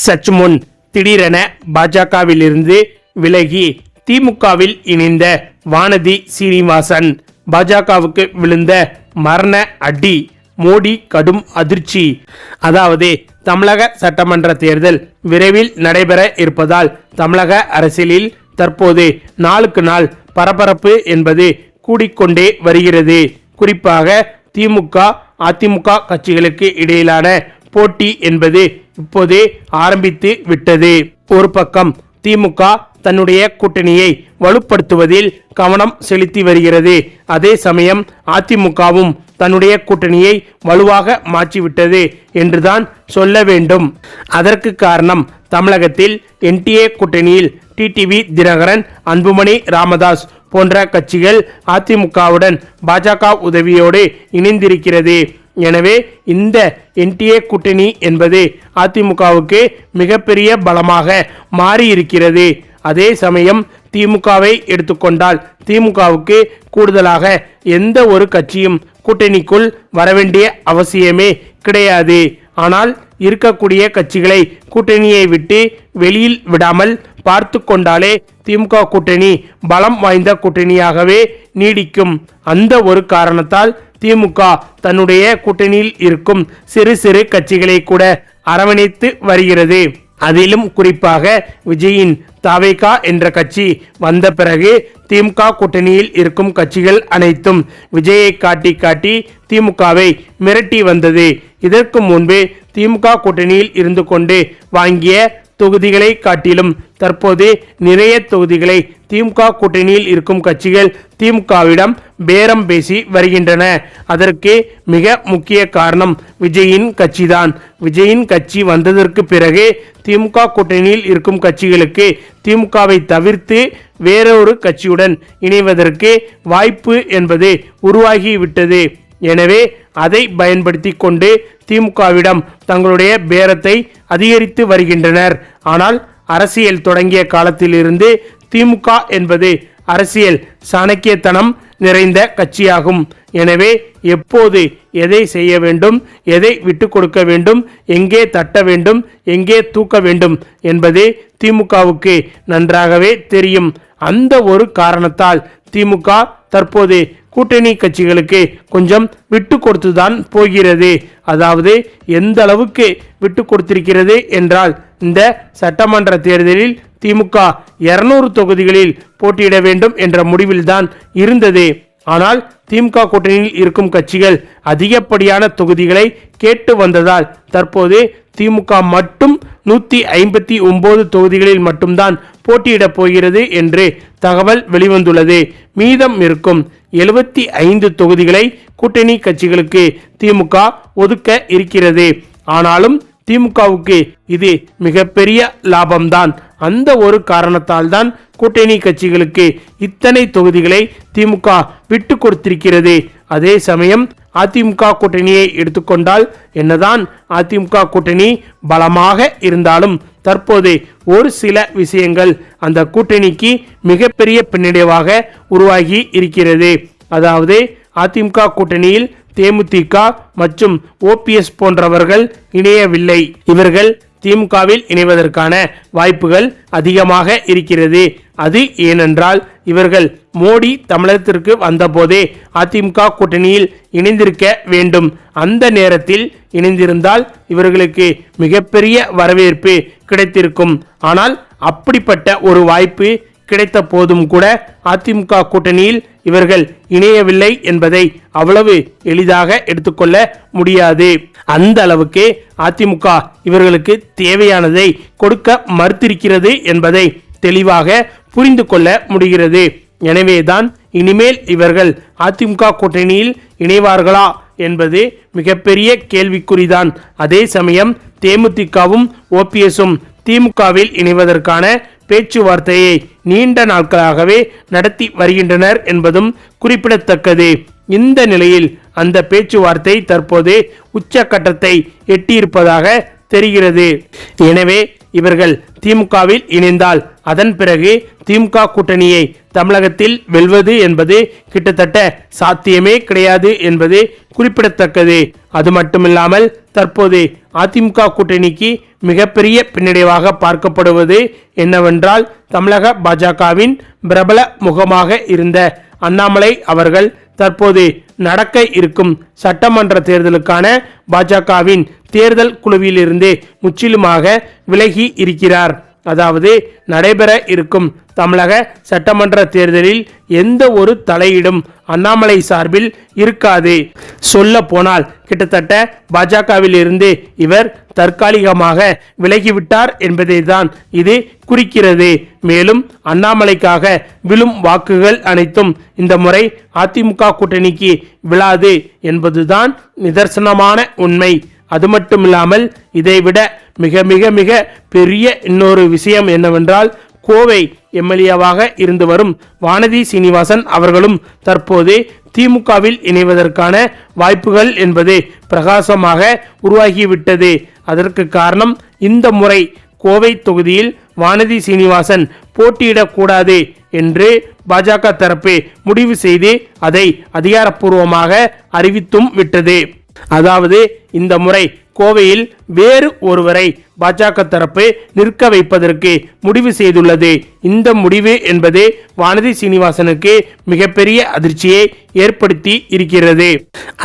சற்று முன் திடீரென பாஜகவிலிருந்து விலகி திமுகவில் இணைந்த வானதி சீனிவாசன் பாஜகவுக்கு விழுந்த மரண அடி. மோடி கடும் அதிர்ச்சி. அதாவது தமிழக சட்டமன்ற தேர்தல் விரைவில் நடைபெற இருப்பதால் தமிழக அரசியலில் தற்போது நாளுக்கு நாள் பரபரப்பு என்பது கூடிக்கொண்டே வருகிறது. குறிப்பாக திமுக அதிமுக கட்சிகளுக்கு இடையிலான போட்டி என்பது இப்போதே ஆரம்பித்து விட்டது. ஒரு பக்கம் திமுக தன்னுடைய கூட்டணியை வலுப்படுத்துவதில் கவனம் செலுத்தி வருகிறது. அதே சமயம் அதிமுகவும் தன்னுடைய கூட்டணியை வலுவாக மாற்றிவிட்டது என்றுதான் சொல்ல வேண்டும். அதற்கு காரணம் தமிழகத்தில் என்டிஏ கூட்டணியில் டிடிவி தினகரன், அன்புமணி ராமதாஸ் போன்ற கட்சிகள் அதிமுகவுடன் பாஜக உதவியோடு இணைந்திருக்கிறது. எனவே இந்த என்டிஏ கூட்டணி என்பது அதிமுகவுக்கு மிகப்பெரிய பலமாக மாறியிருக்கிறது. அதே சமயம் திமுகவை எடுத்துக்கொண்டால் திமுகவுக்கு கூடுதலாக எந்த ஒரு கட்சியும் கூட்டணிக்குள் வரவேண்டிய அவசியமே கிடையாது. ஆனால் இருக்கக்கூடிய கட்சிகளை கூட்டணியை விட்டு வெளியில் விடாமல் பார்த்து கொண்டாலே திமுக கூட்டணி பலம் வாய்ந்த கூட்டணியாகவே நீடிக்கும். அந்த ஒரு காரணத்தால் திமுக தன்னுடைய கூட்டணியில் இருக்கும் சிறு சிறு கட்சிகளை கூட அரவணைத்து வருகிறது. அதிலும் குறிப்பாக விஜயின் தாவேகா என்ற கட்சி வந்த பிறகு திமுக கூட்டணியில் இருக்கும் கட்சிகள் அனைத்தும் விஜயை காட்டி காட்டி திமுகவை மிரட்டி வந்தது. இதற்கு முன்பு திமுக கூட்டணியில் இருந்து கொண்டு வாங்கிய தொகுதிகளை காட்டிலும் தற்போது நிறைய தொகுதிகளை திமுக கூட்டணியில் இருக்கும் கட்சிகள் திமுகவிடம் பேரம் பேசி வருகின்றன. அதற்கு மிக முக்கிய காரணம் விஜயின் கட்சிதான். விஜயின் கட்சி வந்ததற்கு பிறகு திமுக கூட்டணியில் இருக்கும் கட்சிகளுக்கு திமுகவை தவிர்த்து வேறொரு கட்சியுடன் இணைவதற்கு வாய்ப்பு என்பது உருவாகிவிட்டது. எனவே அதை பயன்படுத்தி கொண்டு திமுகவிடம் தங்களுடைய பேரத்தை அதிகரித்து வருகின்றனர். ஆனால் அரசியல் தொடங்கிய காலத்திலிருந்து திமுக என்பது அரசியல் சாணக்கியத்தனம் நிறைந்த கட்சியாகும். எனவே எப்போது எதை செய்ய வேண்டும், எதை விட்டு கொடுக்க வேண்டும், எங்கே தட்ட வேண்டும், எங்கே தூக்க வேண்டும் என்பது திமுகவுக்கு நன்றாகவே தெரியும். அந்த ஒரு காரணத்தால் திமுக தற்போது கூட்டணி கட்சிகளுக்கு கொஞ்சம் விட்டு கொடுத்துதான் போகிறது. அதாவது எந்த அளவுக்கு விட்டு கொடுத்திருக்கிறது என்றால், இந்த சட்டமன்ற தேர்தலில் திமுக 200 தொகுதிகளில் போட்டியிட வேண்டும் என்ற முடிவில்தான் இருந்தது. ஆனால் திமுக கூட்டணியில் இருக்கும் கட்சிகள் அதிகப்படியான தொகுதிகளை கேட்டு வந்ததால் தற்போது திமுக மட்டும் 159 தொகுதிகளில் மட்டும்தான் போட்டியிடப் போகிறது என்று தகவல் வெளிவந்துள்ளது. மீதம் இருக்கும் 75 தொகுதிகளை கூட்டணி கட்சிகளுக்கு திமுக ஒதுக்க இருக்கிறது. ஆனாலும் திமுகவுக்கு இது மிகப்பெரிய லாபம்தான். அந்த ஒரு காரணத்தால் தான் கூட்டணி கட்சிகளுக்கு இத்தனை தொகுதிகளை திமுக விட்டு கொடுத்திருக்கிறது. அதே சமயம் அதிமுக கூட்டணியை எடுத்துக்கொண்டால், என்னதான் அதிமுக கூட்டணி பலமாக இருந்தாலும் தற்போது ஒரு சில விஷயங்கள் அந்த கூட்டணிக்கு மிகப்பெரிய பின்னடைவாக உருவாகி இருக்கிறது. அதாவது அதிமுக கூட்டணியில் தேமுதிக மற்றும் ஓபிஎஸ் போன்றவர்கள் இணையவில்லை. இவர்கள் திமுகவில் இணைவதற்கான வாய்ப்புகள் அதிகமாக இருக்கிறது. அது ஏனென்றால் இவர்கள் மோடி தமிழகத்திற்கு வந்தபோதே அதிமுக கூட்டணியில் இணைந்திருக்க வேண்டும். அந்த நேரத்தில் இணைந்திருந்தால் இவர்களுக்கு மிகப்பெரிய வரவேற்பு கிடைத்திருக்கும். ஆனால் அப்படிப்பட்ட ஒரு வாய்ப்பு கிடைத்த போதும் கூட அதிமுக கூட்டணியில் இவர்கள் இணையவில்லை என்பதை அவ்வளவு எளிதாக எடுத்துக்கொள்ள முடியாது. அந்த அளவுக்கு அதிமுக இவர்களுக்கு தேவையானதை கொடுக்க மறுத்திருக்கிறது என்பதை தெளிவாக புரிந்து கொள்ள முடிகிறது. எனவேதான் இனிமேல் இவர்கள் அதிமுக கூட்டணியில் இணைவார்களா என்பது மிகப்பெரிய கேள்விக்குறிதான். அதே சமயம் தேமுதிகவும் ஓபிஎஸும் திமுகவில் இணைவதற்கான பேச்சுவார்த்தையை நீண்ட நாட்களாகவே நடத்தி வருகின்றனர் என்பதும் குறிப்பிடத்தக்கது. இந்த நிலையில் அந்த பேச்சுவார்த்தை தற்போது உச்சக்கட்டத்தை எட்டியிருப்பதாக தெரிகிறது. எனவே இவர்கள் திமுகவில் இணைந்தால் அதன் பிறகு திமுக கூட்டணியை தமிழகத்தில் வெல்வது என்பது கிட்டத்தட்ட சாத்தியமே கிடையாது என்பது குறிப்பிடத்தக்கது. அது மட்டுமில்லாமல் தற்போது அதிமுக கூட்டணிக்கு மிகப்பெரிய பின்னடைவாக பார்க்கப்படுவது என்னவென்றால், தமிழக பாஜகவின் பிரபல முகமாக இருந்த அண்ணாமலை அவர்கள் தற்போது நடக்க இருக்கும் சட்டமன்ற தேர்தலுக்கான பாஜகவின் தேர்தல் குழுவிலிருந்து முற்றிலுமாக விலகி இருக்கிறார். அதாவது நடைபெற இருக்கும் தமிழக சட்டமன்ற தேர்தலில் எந்த ஒரு தலையீடும் அண்ணாமலை சார்பில் இருக்காது. சொல்ல போனால் கிட்டத்தட்ட பாஜகவில் இருந்து இவர் தற்காலிகமாக விலகிவிட்டார் என்பதை தான் இது குறிக்கிறது. மேலும் அண்ணாமலைக்காக விழும் வாக்குகள் அனைத்தும் இந்த முறை அதிமுக கூட்டணிக்கு விழாது என்பதுதான் நிதர்சனமான உண்மை. அது மட்டுமில்லாமல் இதைவிட மிக மிக மிக பெரிய இன்னொரு விஷயம் என்னவென்றால், கோவை எம்எல்ஏவாக இருந்து வரும் வானதி சீனிவாசன் அவர்களும் தற்போது திமுகவில் இணைவதற்கான வாய்ப்புகள் என்பது பிரகாசமாக உருவாகிவிட்டது. அதற்கு காரணம், இந்த முறை கோவை தொகுதியில் வானதி சீனிவாசன் போட்டியிடக்கூடாது என்று பாஜக தரப்பு முடிவு செய்து அதை அதிகாரப்பூர்வமாக அறிவித்தும் விட்டது. அதாவது இந்த முறை கோவையில் வேறு ஒருவரை பாஜக தரப்பு நிற்க வைப்பதற்கு முடிவு செய்துள்ளது. இந்த முடிவு என்பது வானதி சீனிவாசனுக்கு மிகப்பெரிய அதிர்ச்சியை ஏற்படுத்தி இருக்கிறது.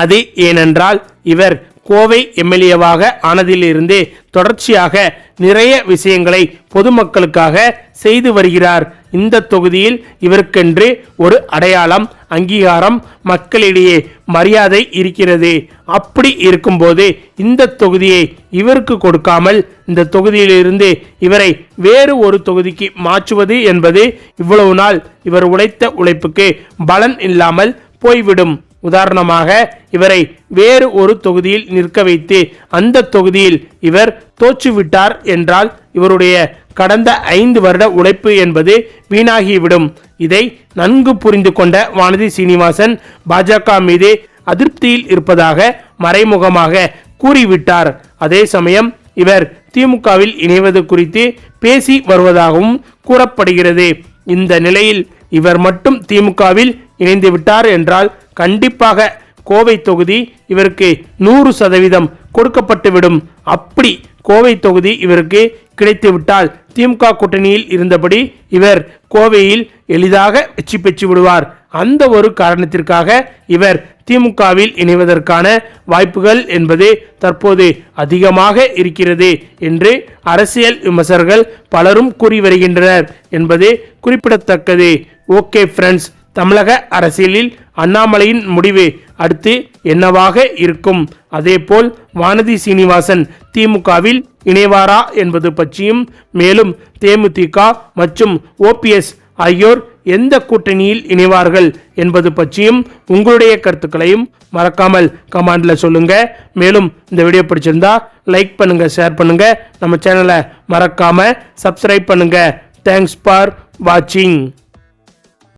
அது ஏனென்றால், இவர் கோவை எம்எல்ஏவாக ஆனதிலிருந்து தொடர்ச்சியாக நிறைய விஷயங்களை பொதுமக்களுக்காக செய்து வருகிறார். இந்த தொகுதியில் இவருக்கென்று ஒரு அடையாளம், அங்கீகாரம், மக்களிடையே மரியாதை இருக்கிறது. அப்படி இருக்கும்போது இந்த தொகுதியை இவருக்கு கொடுக்காமல் இந்த தொகுதியிலிருந்து இவரை வேறு ஒரு தொகுதிக்கு மாற்றுவது என்பது இவ்வளவு நாள் இவர் உழைத்த உழைப்புக்கு பலன் இல்லாமல் போய்விடும். உதாரணமாக, இவரை வேறு ஒரு தொகுதியில் நிற்க வைத்து அந்த தொகுதியில் இவர் தோற்றுவிட்டார் என்றால் இவருடைய கடந்த 5 வருட உழைப்பு என்பது வீணாகிவிடும். இதை நன்கு புரிந்து கொண்ட வானதி சீனிவாசன் பாஜக மீது அதிருப்தியில் இருப்பதாக மறைமுகமாக கூறிவிட்டார். அதே சமயம் இவர் திமுகவில் இணைவது குறித்து பேசி வருவதாகவும் கூறப்படுகிறது. இந்த நிலையில் இவர் மட்டும் திமுகவில் இணைந்து விட்டார் என்றால் கண்டிப்பாக கோவை தொகுதி இவருக்கு 100% கொடுக்கப்பட்டுவிடும். அப்படி கோவை தொகுதி இவருக்கு கிடைத்துவிட்டால் திமுக கூட்டணியில் இருந்தபடி இவர் கோவையில் எளிதாக வெற்றி பெற்று விடுவார். அந்த ஒரு காரணத்திற்காக இவர் திமுகவில் இணைவதற்கான வாய்ப்புகள் என்பது தற்போது அதிகமாக இருக்கிறது என்று அரசியல் விமர்சகர்கள் பலரும் கூறி வருகின்றனர் என்பது குறிப்பிடத்தக்கது. ஓகே ஃப்ரெண்ட்ஸ், தமிழக அரசியலில் அண்ணாமலையின் முடிவு அடுத்து என்னவாக இருக்கும், அதேபோல் வானதி சீனிவாசன் திமுகவில் இணைவாரா என்பது பற்றியும், மேலும் தேமுதிக மற்றும் ஓபிஎஸ் ஆகியோர் எந்த கூட்டணியில் இணைவார்கள் என்பது பற்றியும் உங்களுடைய கருத்துக்களையும் மறக்காமல் கமெண்ட்ல சொல்லுங்க. மேலும் இந்த வீடியோ பிடிச்சிருந்தா லைக் பண்ணுங்க, ஷேர் பண்ணுங்க, நம்ம சேனலை மறக்காம சப்ஸ்கிரைப் பண்ணுங்க. தேங்க்ஸ் ஃபார் வாட்சிங்.